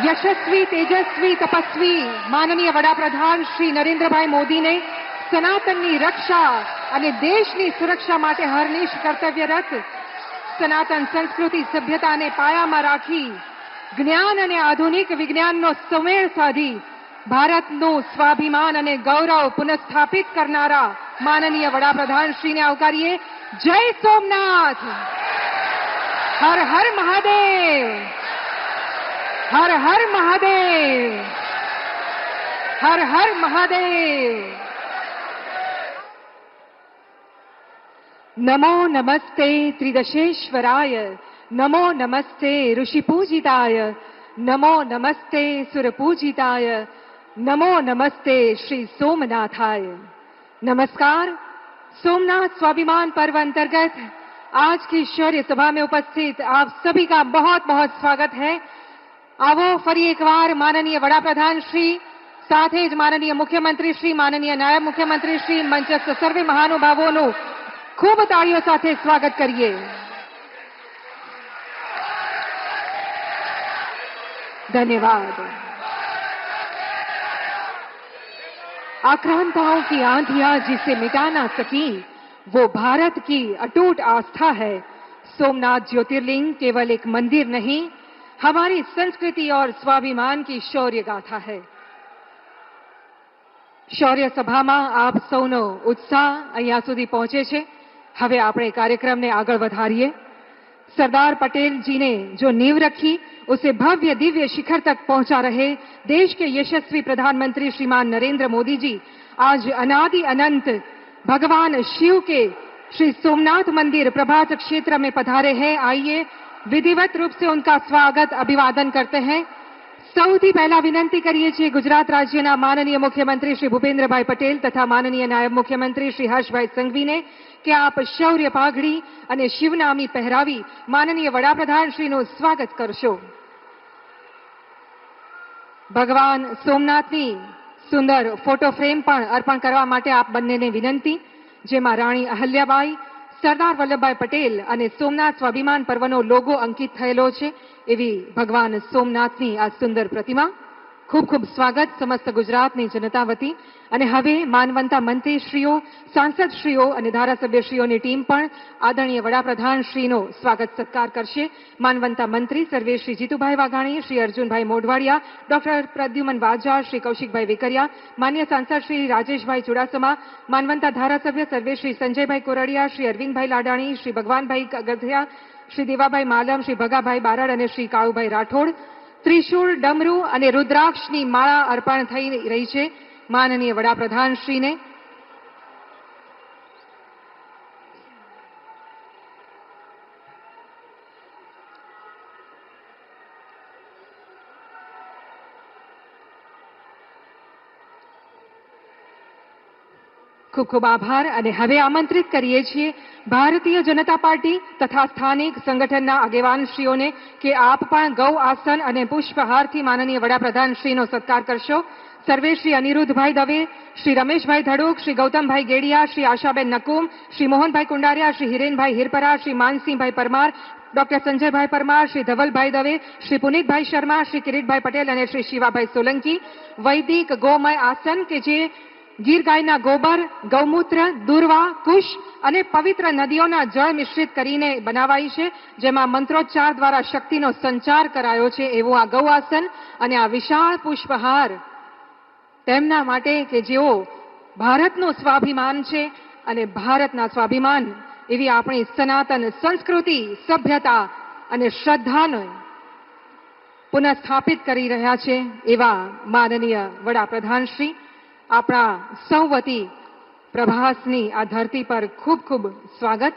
यशस्वी, तेजस्वी, तपस्वी माननीय वडाप्रधान श्री नरेंद्रभाई मोदीने सनातननी रक्षा અને દેશની સુરક્ષા માટે હરનિશ કર્તવ્યરત સનાતન સંસ્કૃતિ સભ્યતાને પાયામાં રાખી જ્ઞાન અને આધુનિક વિજ્ઞાનનો સુમેળ સાધી ભારતનું સ્વાભિમાન અને ગૌરવ પુનઃસ્થાપિત કરનારા માનનીય વડાપ્રધાનશ્રીને આવકારીએ. જય સોમનાથ. હર હર મહાદેવ. હર હર મહાદેવ. હર હર મહાદેવ. नमो नमस्ते त्रिदशेश्वराय, नमो नमस्ते ऋषिपूजिताय, नमो नमस्ते सुरपूजिताय, नमो नमस्ते श्री सोमनाथाय. नमस्कार. सोमनाथ स्वाभिमान पर्व अंतर्गत आज की शौर्य सभा में उपस्थित आप सभी का बहुत बहुत स्वागत है. आवो फरी एक बार माननीय वडाप्रधान श्री, साथे ज माननीय मुख्यमंत्री श्री, माननीय नायब मुख्यमंत्री श्री, मंचस्थ सर्वे महानुभावों खूब ताड़ीओ साथे स्वागत करिए. धन्यवाद. आक्रांताओं की आंधियां जिसे मिटा ना सकी वो भारत की अटूट आस्था है. सोमनाथ ज्योतिर्लिंग केवल एक मंदिर नहीं, हमारी संस्कृति और स्वाभिमान की शौर्य गाथा है. शौर्य सभा में आप सौनो उत्साह अहींया सुधी पहुंचे छे. હવે આપણે कार्यक्रम ने आगे વધારીએ. सरदार पटेल जी ने जो नींव रखी उसे भव्य दिव्य शिखर तक पहुंचा रहे देश के यशस्वी प्रधानमंत्री श्रीमान नरेंद्र मोदी जी आज अनादि अनंत भगवान शिव के श्री सोमनाथ मंदिर प्रभात क्षेत्र में पधारे हैं. आइए विधिवत रूप से उनका स्वागत अभिवादन करते हैं. સૌથી પહેલા વિનંતી કરીએ છીએ ગુજરાત રાજ્યના માનનીય મુખ્યમંત્રી શ્રી ભૂપેન્દ્રભાઈ પટેલ તથા માનનીય નાયબ મુખ્યમંત્રી શ્રી હર્ષભાઈ સંઘવીને કે આપ શૌર્ય પાઘડી અને શિવનામી પહેરાવી માનનીય વડાપ્રધાનશ્રીનું સ્વાગત કરશો. ભગવાન સોમનાથની સુંદર ફોટો ફ્રેમ પણ અર્પણ કરવા માટે આપ બંનેને વિનંતી, જેમાં રાણી અહલ્યાબાઈ, સરદાર વલ્લભભાઈ પટેલ અને સોમનાથ સ્વાભિમાન પર્વનો લોગો અંકિત થયેલો છે એવી ભગવાન સોમનાથની આ સુંદર પ્રતિમા. ખૂબ ખૂબ સ્વાગત સમસ્ત ગુજરાતની જનતા વતી. અને હવે માનવંતા મંત્રીશ્રીઓ, સાંસદશ્રીઓ અને ધારાસભ્યશ્રીઓની ટીમ પણ આદરણીય વડાપ્રધાનશ્રીનો સ્વાગત સત્કાર કરશે. માનવંતા મંત્રી સર્વે શ્રી જીતુભાઈ વાઘાણી, શ્રી અર્જુનભાઈ મોઢવાડિયા, ડોક્ટર પ્રદ્યુમન વાજા, શ્રી કૌશિકભાઈ વેકરિયા, માન્ય સાંસદ શ્રી રાજેશભાઈ ચુડાસમા, માનવંતા ધારાસભ્ય સર્વે શ્રી સંજયભાઈ કોરડિયા, શ્રી અરવિંદભાઈ લાડાણી, શ્રી ભગવાનભાઈ ગધિયા, શ્રી દેવાભાઈ માલમ, શ્રી ભગાભાઈ બારડ અને શ્રી કાળુભાઈ રાઠોડ. ત્રિશૂળ, ડમરૂ અને રુદ્રાક્ષની માળા અર્પણ થઈ રહી છે માનનીય વડાપ્રધાનશ્રીને. ખૂબ ખૂબ આભાર. અને હવે આમંત્રિત કરીએ છીએ ભારતીય જનતા પાર્ટી તથા સ્થાનિક સંગઠનના આગેવાનશ્રીઓને કે આપ પણ ગૌ આસન અને પુષ્પહારથી માનનીય વડાપ્રધાનશ્રીનો સત્કાર કરશો. સર્વે શ્રી અનિરુદ્ધભાઈ દવે, શ્રી રમેશભાઈ ધડુક, શ્રી ગૌતમભાઈ ગેડિયા, શ્રી આશાબેન નકુમ, શ્રી મોહનભાઈ કુંડારિયા, શ્રી હિરેનભાઈ હિરપરા, શ્રી માનસિંહભાઈ પરમાર, ડોક્ટર સંજયભાઈ પરમાર, શ્રી ધવલભાઈ દવે, શ્રી પુનિતભાઈ શર્મા, શ્રી કિરીટભાઈ પટેલ અને શ્રી શિવાભાઈ સોલંકી. વૈદિક ગૌમય આસન કે જે ગીર ગાયના ગોબર, ગૌમૂત્ર, દુર્વા, કુશ અને પવિત્ર નદીઓના જળ મિશ્રિત કરીને બનાવાઈ છે, જેમાં મંત્રોચ્ચાર દ્વારા શક્તિનો સંચાર કરાયો છે એવું આ ગૌ આસન. અને આ વિશાળ પુષ્પહાર તેમના માટે કે જેઓ ભારતનું સ્વાભિમાન છે અને ભારતના સ્વાભિમાન એવી આપણી સનાતન સંસ્કૃતિ, સભ્યતા અને શ્રદ્ધાને પુનઃસ્થાપિત કરી રહ્યા છે એવા માનનીય વડાપ્રધાનશ્રી. આપણા સૌ વતી પ્રભાસની આ ધરતી પર ખૂબ ખૂબ સ્વાગત.